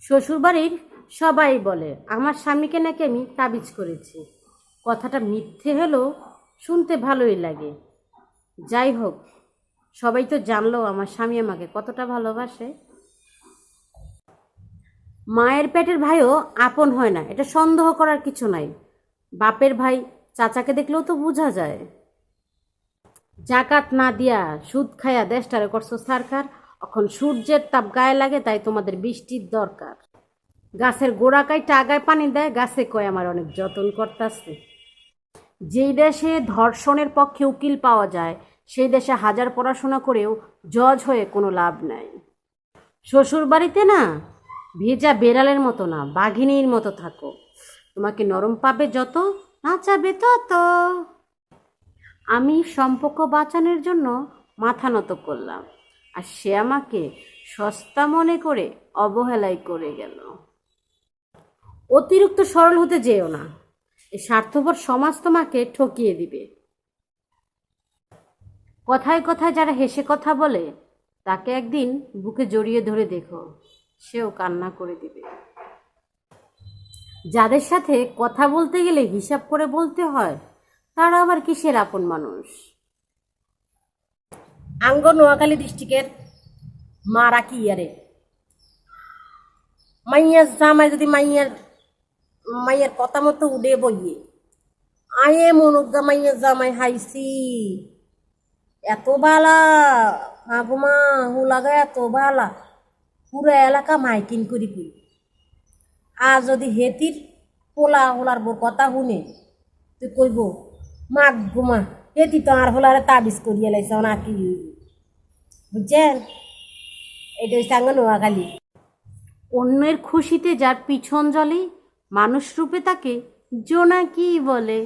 শ্বশুরবাড়ির সবাই বলে আমার স্বামীকে নাকি আমি তাবিজ করেছি। কথাটা মিথ্যে হলেও শুনতে ভালোই লাগে। যাই হোক, সবাই তো জানলো আমার স্বামী আমাকে কতটা ভালোবাসে। মায়ের পেটের ভাইও আপন হয় না, এটা সন্দেহ করার কিছু নাই। বাপের ভাই চাচাকে দেখলেও তো বোঝা যায়। জাকাত না দিয়া সুদ খায়া দেশটারে করছো সরকার। এখন সূর্যের তাপ গায়ে লাগে, তাই তোমাদের বৃষ্টির দরকার। গাছের গোড়া কাইটা আগায় পানি দেয়, গাছে কয় আমার অনেক যত্ন করতেছে। যেই দেশে ধর্ষণের পক্ষে উকিল পাওয়া যায়, সেই দেশে হাজার পড়াশোনা করেও জজ হয়ে কোনো লাভ নাই। শ্বশুর বাড়িতে না ভেজা বেড়ালের মতো না, বাঘিনীর মতো থাকো। তোমাকে নরম পাবে যত, নাচাবে তত। আমি সম্পর্ক বাঁচানোর জন্য মাথা নত করলাম, আর সে আমাকে সস্তা মনে করে অবহেলাই করে গেল। অতিরিক্ত সরল হতে যেও না, এই স্বার্থপর সমাজ তোমাকে ঠকিয়ে দিবে। কথায় কথায় যারা হেসে কথা বলে, তাকে একদিন বুকে জড়িয়ে ধরে দেখো, সেও কান্না করে দিবে। যাদের সাথে কথা বলতে গেলে হিসাব করে বলতে হয়, তারা আবার কিসের আপন মানুষ? আঙ্গ নোয়াখালী ডিস্ট্রিক্টের মারা কি ইয়ারে মাইয়ার জামাই যদি মাইয়ার মাইয়ার কথা মতো উড়ে বইয়ে আয়ে মনুজ্ঞা মাইয়ার জামাই হাইছি এত বালা হাগুমা হুলাগা এত বালা পুরো এলাকা মাইকিন করি করি। আর যদি হেতির পোলা হোলার বোর কথা শুনে তুই কইব মাগ গুমা হেতি তো আর হোলারে তাবিজ করিয়ে লাইছ না কি বুঝছেন? এটা হচ্ছে আঙ্গ নোয়াখালী। অন্যের খুশিতে যার পিছন জ্বলে, মানুষ রূপে তাকে জোনাকি বলে।